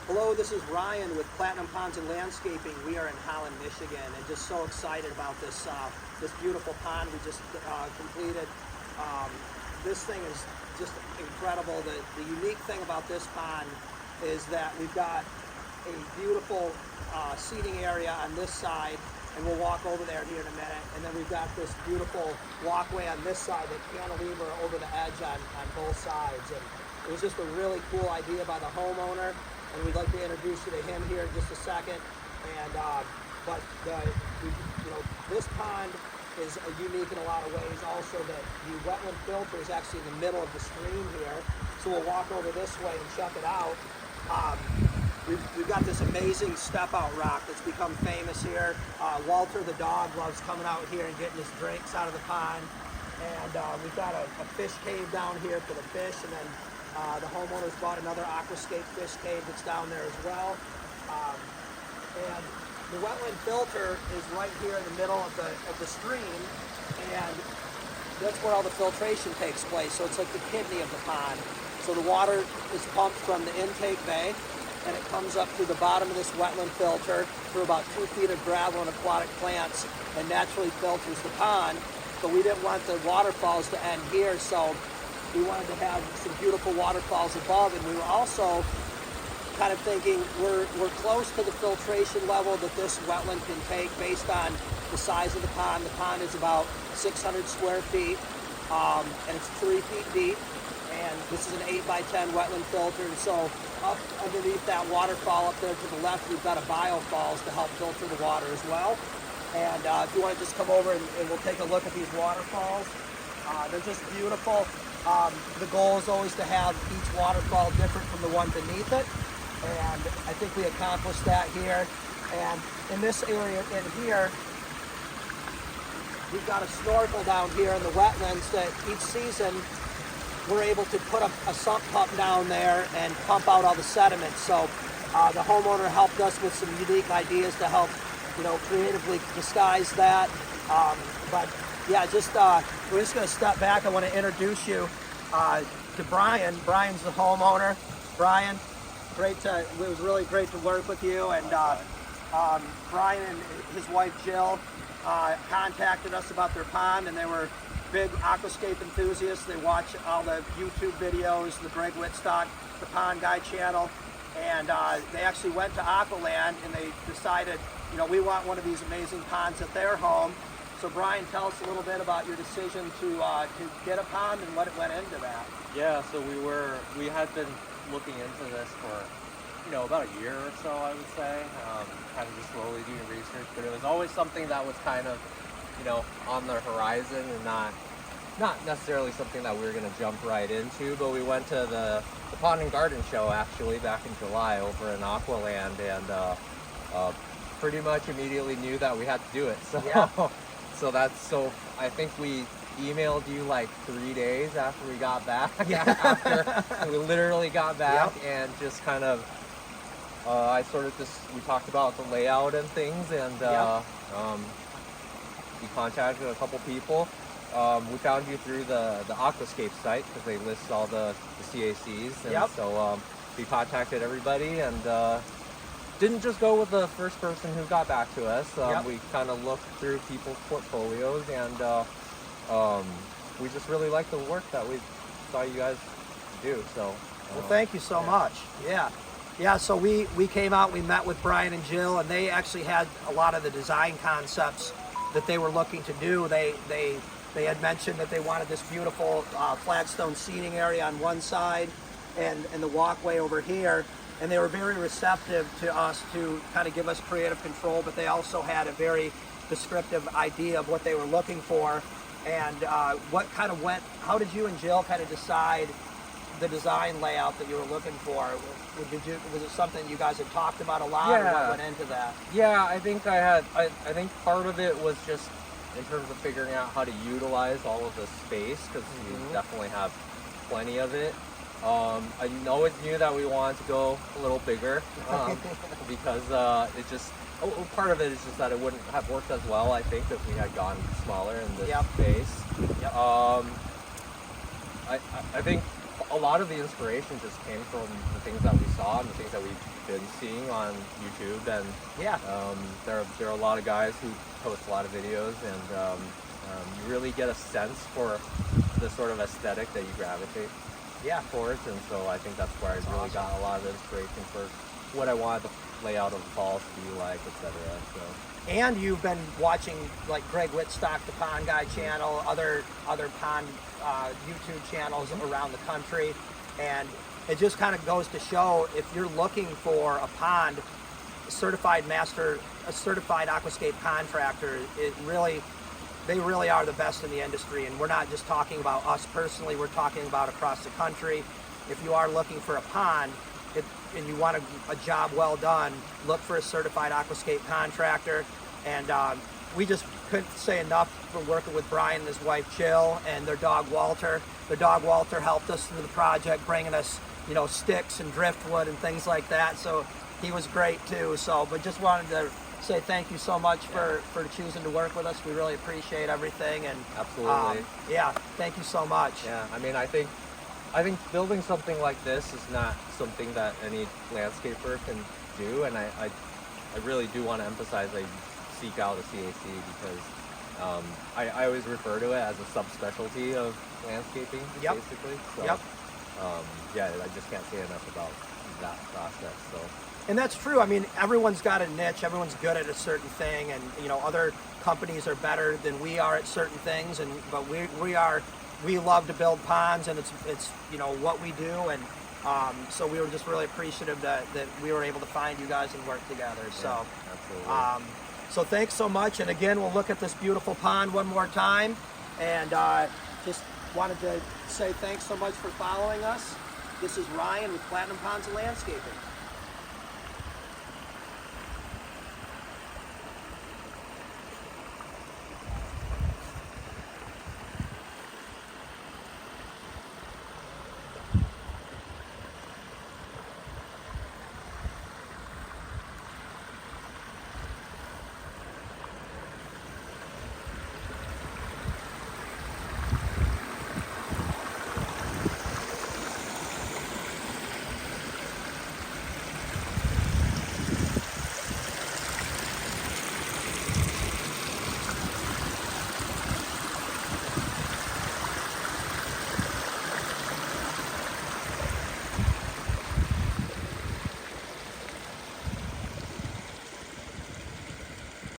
Hello, this is Ryan with Platinum Ponds and Landscaping. We are in Holland, Michigan, and just so excited about this this beautiful pond we just completed. This thing is just incredible. The unique thing about this pond is that we've got a beautiful seating area on this side, and we'll walk over there here in a minute. And then we've got this beautiful walkway on this side that cantilever over the edge on both sides. And it was just a really cool idea by the homeowner, and we'd like to introduce you to him here in just a second. And this pond is unique in a lot of ways. Also, that the wetland filter is actually in the middle of the stream here, so we'll walk over this way and check it out. We've got this amazing step-out rock that's become famous here. Walter the dog loves coming out here and getting his drinks out of the pond. And we've got a fish cave down here for the fish, and then the homeowners bought another aquascape fish cave that's down there as well. And the wetland filter is right here in the middle of the stream, and that's where all the filtration takes place. So it's like the kidney of the pond. So the water is pumped from the intake bay, and it comes up through the bottom of this wetland filter through about 2 feet of gravel and aquatic plants, and naturally filters the pond. But we didn't want the waterfalls to end here, so we wanted to have some beautiful waterfalls above, and we were also kind of thinking we're close to the filtration level that this wetland can take based on the size of the pond. The pond is about 600 square feet, and it's 3 feet deep, and this is an 8 by 10 wetland filter. And so up underneath that waterfall up there to the left, we've got a biofalls to help filter the water as well. And if you want to just come over and we'll take a look at these waterfalls. They're just beautiful. The goal is always to have each waterfall different from the one beneath it, and I think we accomplished that here. And in this area in here, we've got a snorkel down here in the wetlands that each season we're able to put a sump pump down there and pump out all the sediment. So the homeowner helped us with some unique ideas to help, creatively disguise that. But yeah, we're just going to step back. I want to introduce you to Brian. Brian's the homeowner. Brian, it was really great to work with you. And Brian and his wife Jill contacted us about their pond, and they were big aquascape enthusiasts. They watch all the YouTube videos, the Greg Whitstock, the Pond Guy channel, and they actually went to Aqualand, and they decided, we want one of these amazing ponds at their home. So Brian, tell us a little bit about your decision to get a pond and what went into that. Yeah, so we had been looking into this for about a year or so, I would say, kind of just slowly doing research, but it was always something that was kind of on the horizon, and not necessarily something that we were going to jump right into. But we went to the Pond and Garden Show actually back in July over in Aqualand, and pretty much immediately knew that we had to do it. So yeah. So I think we emailed you like 3 days after we got back. After we literally got back, yep. And just kind of we talked about the layout and things, and yep. We contacted a couple people. We found you through the Aquascape site because they list all the CACs, and yep. So we contacted everybody, and didn't just go with the first person who got back to us. Yep. We kind of looked through people's portfolios, and we just really liked the work that we saw you guys do. So well, thank you so much. Yeah, so we came out, we met with Brian and Jill, and they actually had a lot of the design concepts that they were looking to do. They had mentioned that they wanted this beautiful flagstone seating area on one side and the walkway over here, and they were very receptive to us to kind of give us creative control, but they also had a very descriptive idea of what they were looking for. And how did you and Jill kind of decide the design layout that you were looking for? Was it something you guys had talked about a lot, or what went into that? Yeah, I think I think part of it was just in terms of figuring out how to utilize all of the space, because we definitely have plenty of it. I always knew that we wanted to go a little bigger, because it just, part of it is just that it wouldn't have worked as well, I think, if we had gone smaller in this space. Yep. I think a lot of the inspiration just came from the things that we saw and the things that we've been seeing on YouTube. And Yeah. there are a lot of guys who post a lot of videos, and you really get a sense for the sort of aesthetic that you gravitate towards. And so I think that's where I really got a lot of inspiration for what I wanted the layout of the falls to be like, etc. So. And you've been watching like Greg Whitstock, the Pond Guy channel, other pond YouTube channels around the country, and it just kind of goes to show, if you're looking for a pond, a certified aquascape contractor, they really are the best in the industry. And we're not just talking about us personally, we're talking about across the country. If you are looking for a pond, and you want a job well done, look for a certified aquascape contractor. And we just couldn't say enough for working with Brian and his wife Jill and their dog Walter. Their dog Walter helped us through the project, bringing us, sticks and driftwood and things like that. So he was great too. So, but just wanted to say thank you so much for choosing to work with us. We really appreciate everything. And absolutely. Thank you so much. Yeah, I mean, I think building something like this is not something that any landscaper can do, and I really do want to emphasize that you seek out a CAC, because I always refer to it as a subspecialty of landscaping, basically. So, I just can't say enough about that process. So. And that's true. I mean, everyone's got a niche. Everyone's good at a certain thing, and other companies are better than we are at certain things. But we love to build ponds, and it's what we do. And so we were just really appreciative that we were able to find you guys and work together. So, absolutely. So thanks so much. And again, we'll look at this beautiful pond one more time, and just wanted to say thanks so much for following us. This is Ryan with Platinum Ponds and Landscaping.